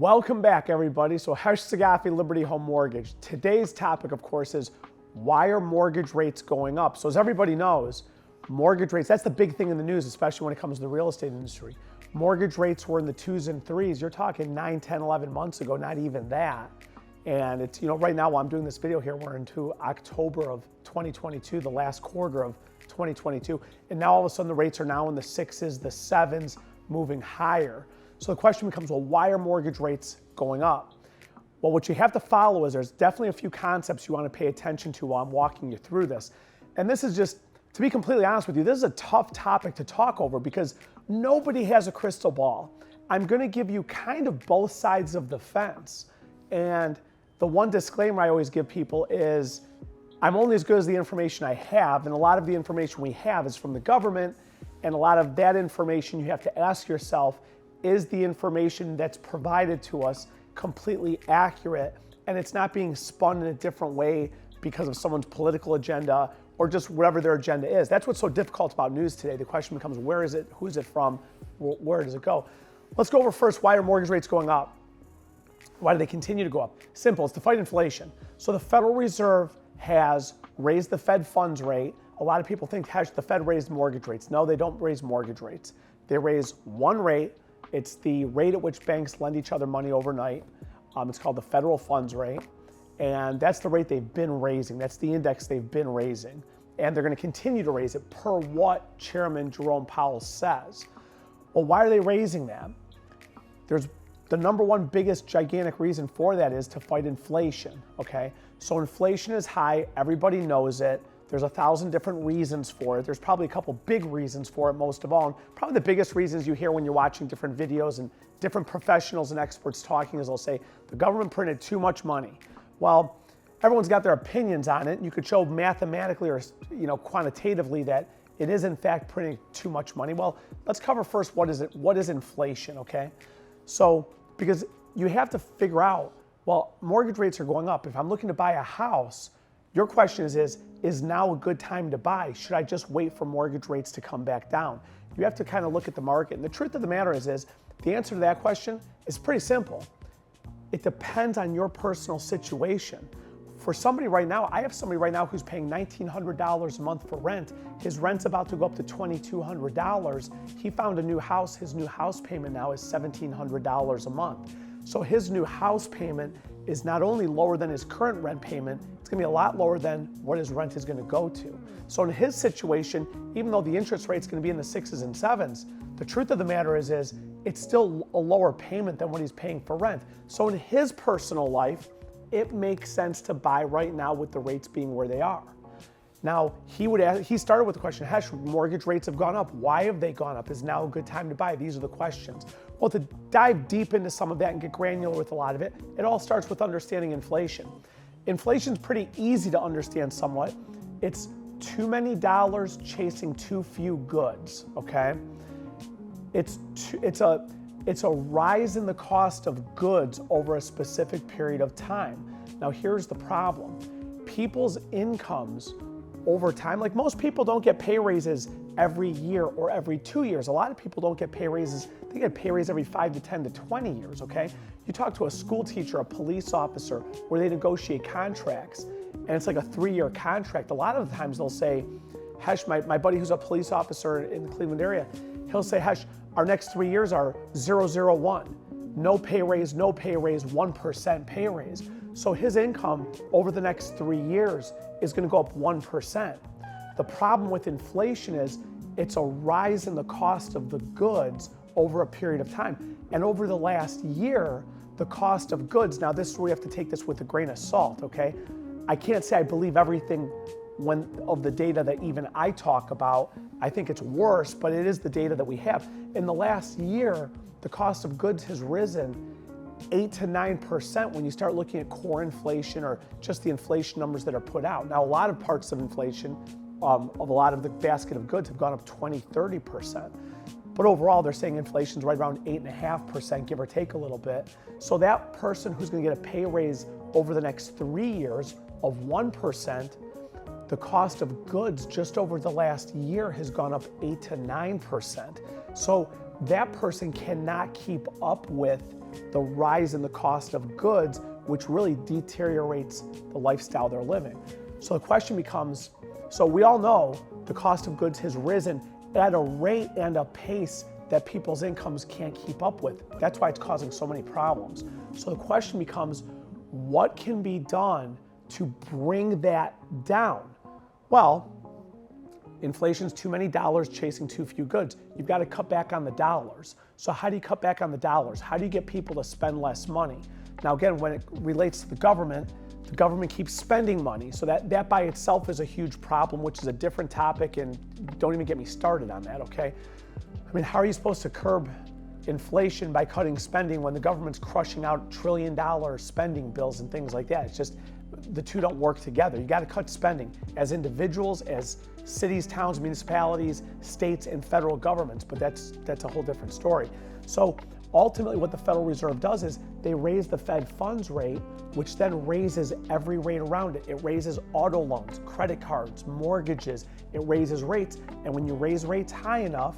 Welcome back, everybody. So Hesh Sagafi, Liberty Home Mortgage. Today's topic, of course, is why are mortgage rates going up? So as everybody knows, mortgage rates, that's the big thing in the news, especially when it comes to the real estate industry. Mortgage rates were in the 2s and 3s. You're talking 9, 10, 11 months ago, not even that. And it's, right now while I'm doing this video here, we're into October of 2022, the last quarter of 2022. And now all of a sudden the rates are now in the 6s, the 7s, moving higher. So the question becomes, well, why are mortgage rates going up? Well, what you have to follow is there's definitely a few concepts you want to pay attention to while I'm walking you through this. And this is just, to be completely honest with you, this is a tough topic to talk over because nobody has a crystal ball. I'm going to give you kind of both sides of the fence. And the one disclaimer I always give people is I'm only as good as the information I have, and a lot of the information we have is from the government, and a lot of that information you have to ask yourself, is the information that's provided to us completely accurate, and it's not being spun in a different way because of someone's political agenda or just whatever their agenda is. That's what's so difficult about news today. The question becomes, where is it, who's it from, where does it go? Let's go over first, why are mortgage rates going up? Why do they continue to go up? Simple, it's to fight inflation. So the Federal Reserve has raised the Fed funds rate. A lot of people think, Hesh, the Fed raised mortgage rates. No, they don't raise mortgage rates. They raise one rate. It's the rate at which banks lend each other money overnight. It's called the federal funds rate. And that's the rate they've been raising. That's the index they've been raising. And they're going to continue to raise it per what Chairman Jerome Powell says. Well, why are they raising that? There's the number one biggest gigantic reason for that is to fight inflation, okay? So inflation is high, everybody knows it. There's 1,000 different reasons for it. There's probably a couple big reasons for it, most of all. And probably the biggest reasons you hear when you're watching different videos and different professionals and experts talking is they'll say, the government printed too much money. Well, everyone's got their opinions on it. You could show mathematically or quantitatively that it is in fact printing too much money. Well, let's cover first what is it? What is inflation, okay? So, because you have to figure out, well, mortgage rates are going up. If I'm looking to buy a house, your question is now a good time to buy? Should I just wait for mortgage rates to come back down? You have to kind of look at the market. And the truth of the matter is the answer to that question is pretty simple. It depends on your personal situation. For somebody right now, I have somebody right now who's paying $1,900 a month for rent. His rent's about to go up to $2,200. He found a new house. His new house payment now is $1,700 a month. So his new house payment is not only lower than his current rent payment, it's gonna be a lot lower than what his rent is gonna go to. So in his situation, even though the interest rate's gonna be in the 6s and 7s, the truth of the matter is it's still a lower payment than what he's paying for rent. So in his personal life, it makes sense to buy right now with the rates being where they are. Now, he started with the question, Hesh, mortgage rates have gone up. Why have they gone up? Is now a good time to buy? These are the questions. Well, to dive deep into some of that and get granular with a lot of it, it all starts with understanding inflation. Inflation's pretty easy to understand somewhat. It's too many dollars chasing too few goods, okay? It's a rise in the cost of goods over a specific period of time. Now, here's the problem. People's incomes over time, like most people don't get pay raises every year or every 2 years. A lot of people don't get pay raises. They get pay raises every 5 to 10 to 20 years, okay? You talk to a school teacher, a police officer, where they negotiate contracts, and it's like a 3-year contract. A lot of the times they'll say, Hesh, my buddy who's a police officer in the Cleveland area, he'll say, Hesh, our next 3 years are 001. No pay raise, 1% pay raise. So his income over the next 3 years is gonna go up 1%. The problem with inflation is it's a rise in the cost of the goods over a period of time. And over the last year, the cost of goods, now this is where you have to take this with a grain of salt, okay? I can't say I believe everything of the data that even I talk about. I think it's worse, but it is the data that we have. In the last year, the cost of goods has risen 8 to 9% when you start looking at core inflation or just the inflation numbers that are put out. Now, a lot of parts of inflation, of a lot of the basket of goods have gone up 20, 30%. But overall, they're saying inflation's right around 8.5%, give or take a little bit. So that person who's gonna get a pay raise over the next 3 years of 1%, the cost of goods just over the last year has gone up 8 to 9%. So that person cannot keep up with the rise in the cost of goods, which really deteriorates the lifestyle they're living. So the question becomes, so we all know the cost of goods has risen at a rate and a pace that people's incomes can't keep up with. That's why it's causing so many problems. So the question becomes, what can be done to bring that down? Well, inflation's too many dollars chasing too few goods. You've got to cut back on the dollars. So how do you cut back on the dollars? How do you get people to spend less money? Now again, when it relates to the government keeps spending money. So that by itself is a huge problem, which is a different topic, and don't even get me started on that, okay? I mean, how are you supposed to curb inflation by cutting spending when the government's crushing out $1 trillion spending bills and things like that? It's just, the two don't work together. You got to cut spending as individuals, as cities, towns, municipalities, states, and federal governments, but that's a whole different story. So ultimately what the Federal Reserve does is they raise the Fed funds rate, which then raises every rate around it. It raises auto loans, credit cards, mortgages, it raises rates. And when you raise rates high enough,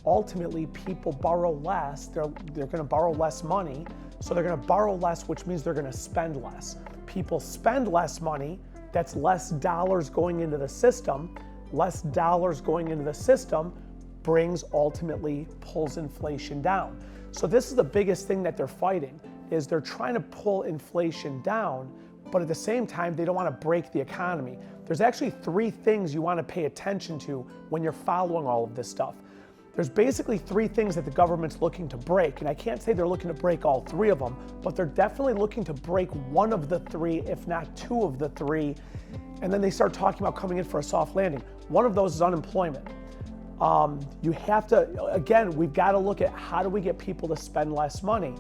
ultimately people borrow less, they're gonna borrow less money, so they're gonna borrow less, which means they're gonna spend less. People spend less money, that's less dollars going into the system. Less dollars going into the system ultimately pulls inflation down. So this is the biggest thing that they're fighting, is they're trying to pull inflation down, but at the same time, they don't want to break the economy. There's actually 3 things you want to pay attention to when you're following all of this stuff. There's basically 3 things that the government's looking to break, and I can't say they're looking to break all 3 of them, but they're definitely looking to break one of the 3, if not 2 of the 3, and then they start talking about coming in for a soft landing. One of those is unemployment. You have to, again, we've got to look at how do we get people to spend less money?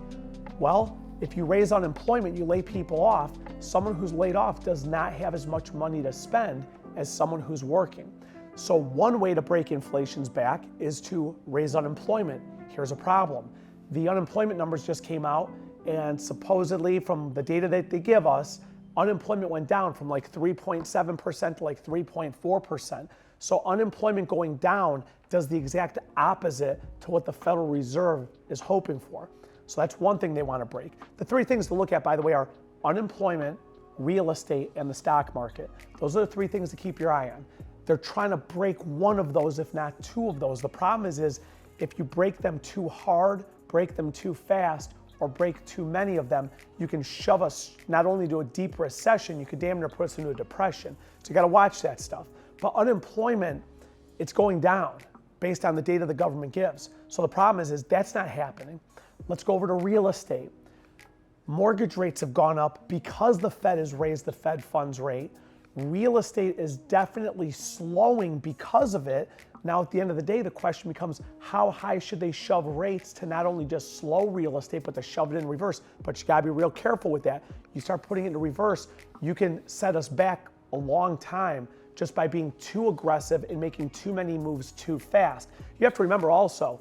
Well, if you raise unemployment, you lay people off. Someone who's laid off does not have as much money to spend as someone who's working. So one way to break inflation's back is to raise unemployment. Here's a problem. The unemployment numbers just came out, and supposedly from the data that they give us, unemployment went down from like 3.7% to like 3.4%. So unemployment going down does the exact opposite to what the Federal Reserve is hoping for. So that's one thing they want to break. The 3 things to look at, by the way, are unemployment, real estate, and the stock market. Those are the 3 things to keep your eye on. They're trying to break one of those, if not 2 of those. The problem is if you break them too hard, break them too fast, or break too many of them, you can shove us not only to a deep recession, you could damn near put us into a depression. So you got to watch that stuff. But unemployment, it's going down based on the data the government gives. So the problem is that's not happening. Let's go over to real estate. Mortgage rates have gone up because the Fed has raised the Fed funds rate. Real estate is definitely slowing because of it. Now, at the end of the day, the question becomes, how high should they shove rates to not only just slow real estate, but to shove it in reverse? But you gotta be real careful with that. You start putting it into reverse, you can set us back a long time just by being too aggressive and making too many moves too fast. You have to remember also,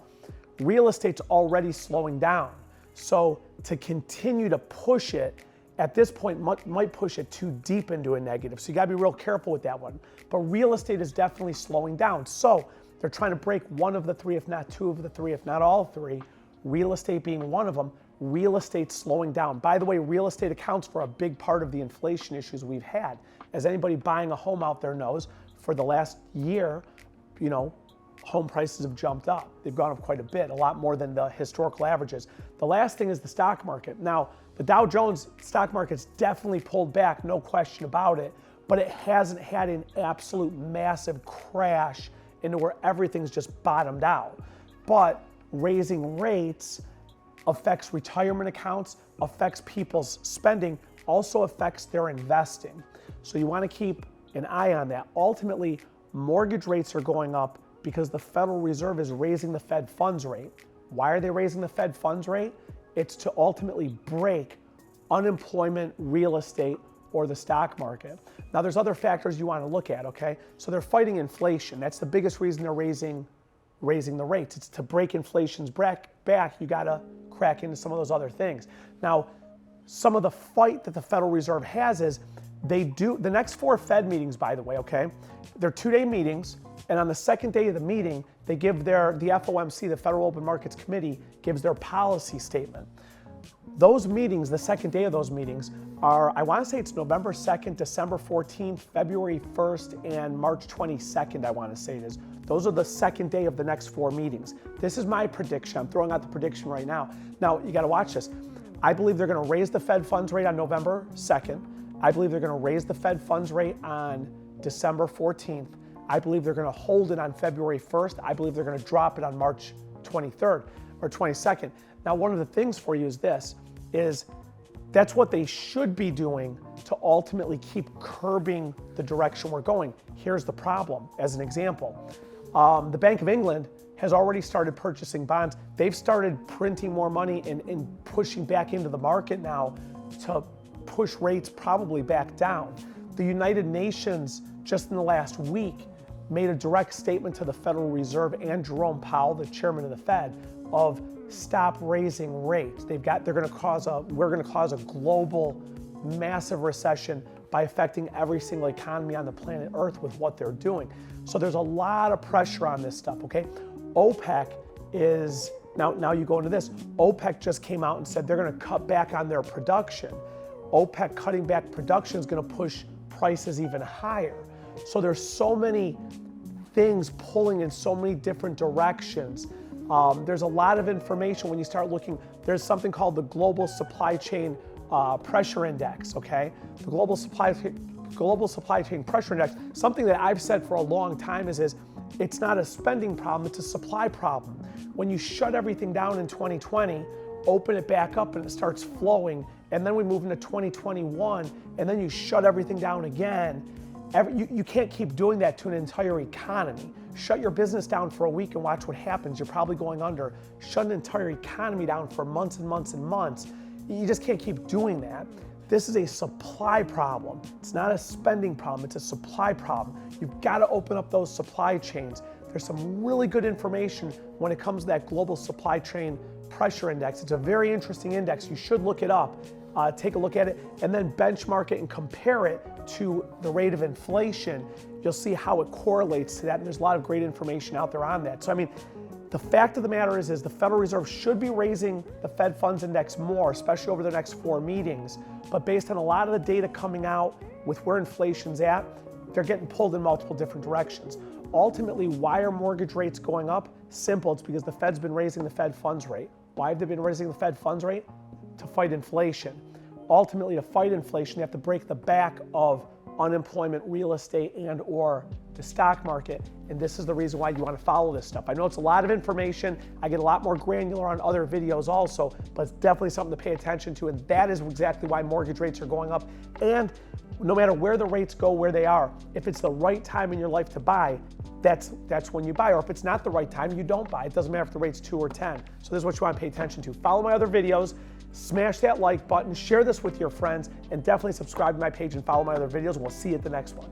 real estate's already slowing down. So to continue to push it, at this point, might push it too deep into a negative. So you gotta be real careful with that one. But real estate is definitely slowing down. So they're trying to break one of the 3, if not 2 of the 3, if not all 3, real estate being one of them. Real estate slowing down. By the way, real estate accounts for a big part of the inflation issues we've had. As anybody buying a home out there knows, for the last year, home prices have jumped up. They've gone up quite a bit, a lot more than the historical averages. The last thing is the stock market. Now, the Dow Jones stock market's definitely pulled back, no question about it, but it hasn't had an absolute massive crash into where everything's just bottomed out. But raising rates affects retirement accounts, affects people's spending, also affects their investing. So you want to keep an eye on that. Ultimately, mortgage rates are going up because the Federal Reserve is raising the Fed funds rate. Why are they raising the Fed funds rate? It's to ultimately break unemployment, real estate, or the stock market. Now there's other factors you want to look at, okay? So they're fighting inflation. That's the biggest reason they're raising the rates. It's to break inflation's back, you gotta crack into some of those other things. Now, some of the fight that the Federal Reserve has is the next 4 Fed meetings, by the way, okay? They're 2-day meetings, and on the second day of the meeting, they give the FOMC, the Federal Open Markets Committee, gives their policy statement. Those meetings, the second day of those meetings are, I want to say it's November 2nd, December 14th, February 1st, and March 22nd, I want to say it is. Those are the second day of the next 4 meetings. This is my prediction. I'm throwing out the prediction right now. Now, you got to watch this. I believe they're going to raise the Fed funds rate on November 2nd. I believe they're going to raise the Fed funds rate on December 14th. I believe they're going to hold it on February 1st. I believe they're going to drop it on March 23rd or 22nd. Now, one of the things for you is this, is that's what they should be doing to ultimately keep curbing the direction we're going. Here's the problem, as an example. The Bank of England has already started purchasing bonds. They've started printing more money and pushing back into the market now to push rates probably back down. The United Nations, just in the last week, made a direct statement to the Federal Reserve and Jerome Powell, the chairman of the Fed, of stop raising rates. We're going to cause a global massive recession by affecting every single economy on the planet Earth with what they're doing. So there's a lot of pressure on this stuff, okay? OPEC is, now you go into this, OPEC just came out and said they're going to cut back on their production. OPEC cutting back production is going to push prices even higher. So there's so many things pulling in so many different directions. There's a lot of information when you start looking. There's something called the Global Supply Chain Pressure Index, okay? The Global Supply Chain Pressure Index, something that I've said for a long time is it's not a spending problem, it's a supply problem. When you shut everything down in 2020, open it back up and it starts flowing, and then we move into 2021, and then you shut everything down again. You can't keep doing that to an entire economy. Shut your business down for a week and watch what happens. You're probably going under. Shut an entire economy down for months and months and months. You just can't keep doing that. This is a supply problem. It's not a spending problem, it's a supply problem. You've got to open up those supply chains. There's some really good information when it comes to that Global Supply Chain Pressure Index. It's a very interesting index. You should look it up. Take a look at it and then benchmark it and compare it to the rate of inflation. You'll see how it correlates to that, and there's a lot of great information out there on that. So I mean, the fact of the matter is the Federal Reserve should be raising the Fed Funds Index more, especially over the next 4 meetings. But based on a lot of the data coming out with where inflation's at, they're getting pulled in multiple different directions. Ultimately, why are mortgage rates going up? Simple, it's because the Fed's been raising the Fed funds rate. Why have they been raising the Fed funds rate? To fight inflation. Ultimately, to fight inflation, you have to break the back of unemployment, real estate, and or the stock market. And this is the reason why you want to follow this stuff. I know it's a lot of information. I get a lot more granular on other videos also, but it's definitely something to pay attention to. And that is exactly why mortgage rates are going up. And no matter where the rates go, where they are, if it's the right time in your life to buy, that's when you buy. Or if it's not the right time, you don't buy. It doesn't matter if the rate's 2 or 10. So this is what you want to pay attention to. Follow my other videos. Smash that like button, share this with your friends, and definitely subscribe to my page and follow my other videos. We'll see you at the next one.